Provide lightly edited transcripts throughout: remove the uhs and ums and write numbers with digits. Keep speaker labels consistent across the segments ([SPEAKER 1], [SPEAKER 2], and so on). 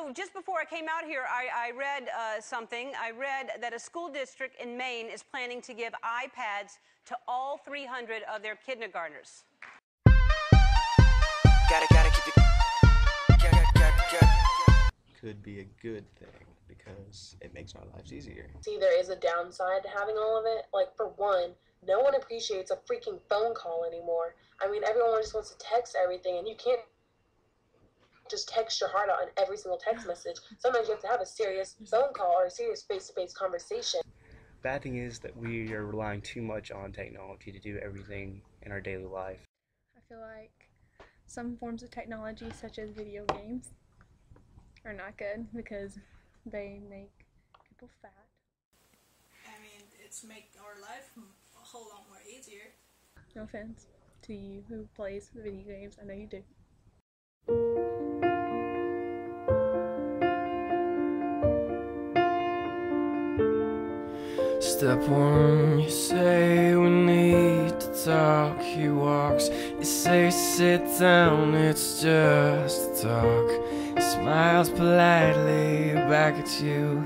[SPEAKER 1] So just before I came out here, I read something. I read that a school district in Maine is planning to give iPads to all 300 of their kindergartners.
[SPEAKER 2] Gotta keep it.
[SPEAKER 3] Could be a good thing because it makes our lives easier.
[SPEAKER 4] See, there is a downside to having all of it. Like, for one, no one appreciates a freaking phone call anymore. I mean, everyone just wants to text everything, and you can't just text your heart out in every single text message. Sometimes you have to have a serious phone call or a serious face-to-face conversation.
[SPEAKER 3] Bad thing is that we are relying too much on technology to do everything in our daily life.
[SPEAKER 5] I feel like some forms of technology, such as video games, are not good because they make people fat.
[SPEAKER 6] I mean, it's make our life a whole lot more easier.
[SPEAKER 5] No offense to you who plays video games, I know you do.
[SPEAKER 7] Step one, you say we need to talk. He walks, you say sit down, it's just talk. He smiles politely back at you.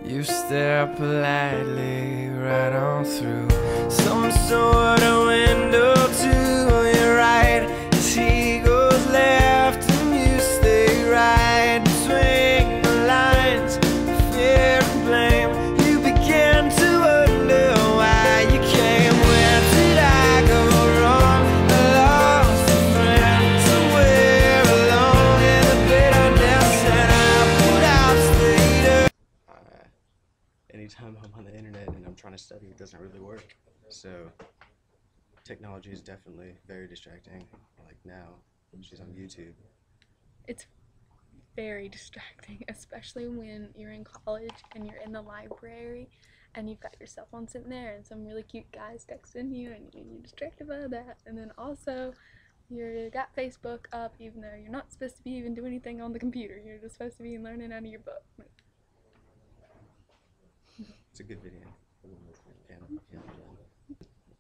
[SPEAKER 7] You stare politely right on through some sort of window to your right. As he goes left and you stay right between the lines of fear and blame. You begin to wonder why you came. Where did I go wrong? I lost a friend somewhere alone in the bitterness, and I put out later.
[SPEAKER 3] Anytime I'm on the internet and I'm trying to study, it doesn't really work. So technology is definitely very distracting. Like now, she's on YouTube.
[SPEAKER 5] It's very distracting, especially when you're in college and you're in the library and you've got your cell phone sitting there and some really cute guy's texting you and you're distracted by that. And then also you got Facebook up even though you're not supposed to be even doing anything on the computer. You're just supposed to be learning out of your book.
[SPEAKER 3] It's a good video.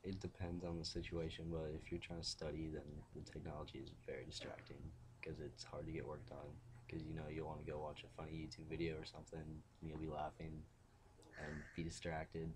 [SPEAKER 8] It depends on the situation, but if you're trying to study, then the technology is very distracting because it's hard to get work done. Because you know you'll want to go watch a funny YouTube video or something, and you'll be laughing and be distracted.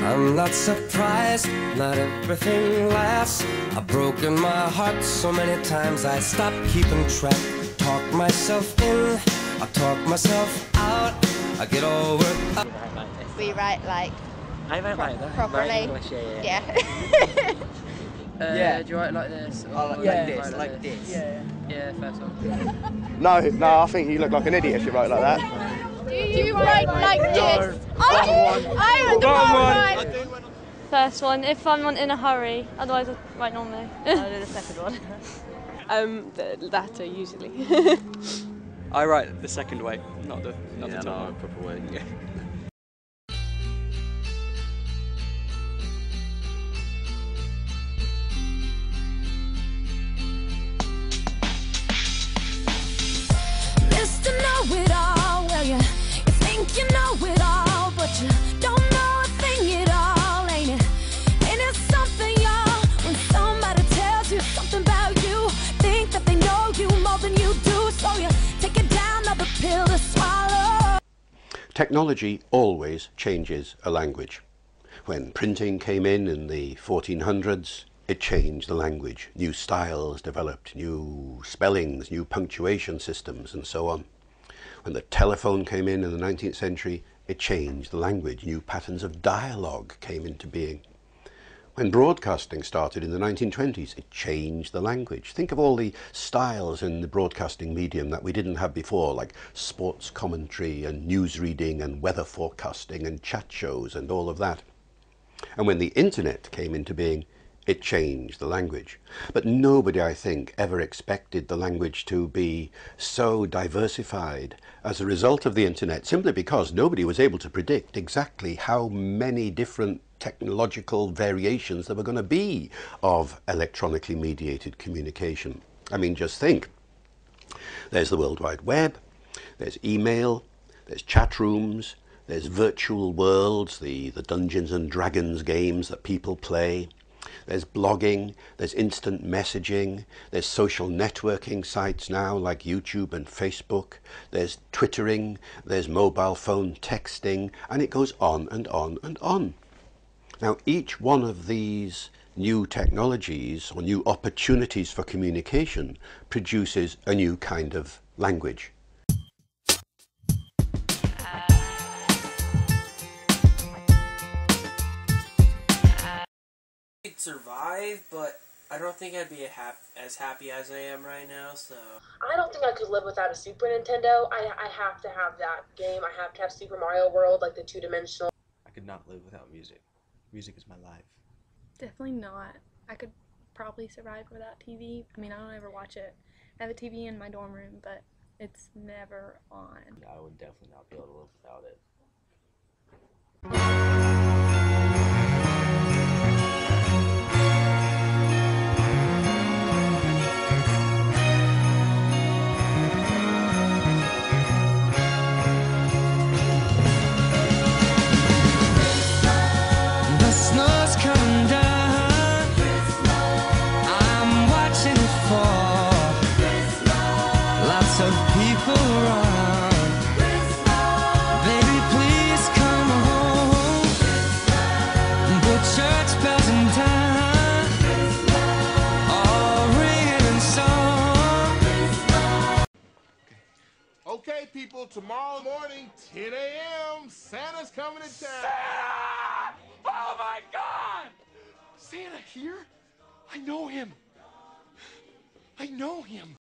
[SPEAKER 7] I'm not surprised, not everything lasts. I've broken my heart so many times I stopped keeping track. Talk myself in, I talk myself out. I get all worked up.
[SPEAKER 9] We write like
[SPEAKER 10] I write like that.
[SPEAKER 9] properly.
[SPEAKER 10] English, yeah.
[SPEAKER 9] Yeah.
[SPEAKER 10] Do you write like this? Or
[SPEAKER 2] Like this, like this.
[SPEAKER 10] Yeah, first one.
[SPEAKER 11] No, I think you look like an idiot if you write like that.
[SPEAKER 9] Do you write like this? I would write.
[SPEAKER 12] First one, if I'm not in a hurry, otherwise I write normally.
[SPEAKER 9] I'll do the second one.
[SPEAKER 12] The latter usually.
[SPEAKER 10] I write the second way, not the
[SPEAKER 8] top one. Proper way. Yeah.
[SPEAKER 13] Mr. Know-it-all, well you think you know it all, but you don't know a thing at all, ain't it? Ain't it something, y'all, when somebody tells you something about you, think that they know you more than you do, so you take it down, another pill to swallow.
[SPEAKER 14] Technology always changes a language. When printing came in the 1400s, it changed the language. New styles developed, new spellings, new punctuation systems, and so on. When the telephone came in the 19th century, it changed the language. New patterns of dialogue came into being. When broadcasting started in the 1920s, it changed the language. Think of all the styles in the broadcasting medium that we didn't have before, like sports commentary and news reading and weather forecasting and chat shows and all of that. And when the internet came into being, it changed the language. But nobody, I think, ever expected the language to be so diversified as a result of the internet, simply because nobody was able to predict exactly how many different technological variations there were going to be of electronically mediated communication. I mean, just think, There's the World Wide Web, there's email, there's chat rooms, there's virtual worlds, the Dungeons and Dragons games that people play. There's blogging, there's instant messaging, there's social networking sites now like YouTube and Facebook, there's Twittering, there's mobile phone texting, and it goes on and on and on. Now, each one of these new technologies or new opportunities for communication produces a new kind of language.
[SPEAKER 2] I'd survive, but I don't think I'd be as happy as I am right now, so...
[SPEAKER 4] I don't think I could live without a Super Nintendo. I have to have that game. I have to have Super Mario World, like the two-dimensional.
[SPEAKER 3] I could not live without music. Music is my life.
[SPEAKER 5] Definitely not. I could probably survive without TV. I mean, I don't ever watch it. I have a TV in my dorm room, but it's never on.
[SPEAKER 8] I would definitely not be able to live without it.
[SPEAKER 7] The snow's coming down. I'm watching it fall. Lots of people around. Baby, please come home. The church bells in town, all ringing in song.
[SPEAKER 15] Okay, people, tomorrow morning, 10 a.m., Santa's coming to town.
[SPEAKER 16] Santa! Oh my God! Santa here? I know him. I know him.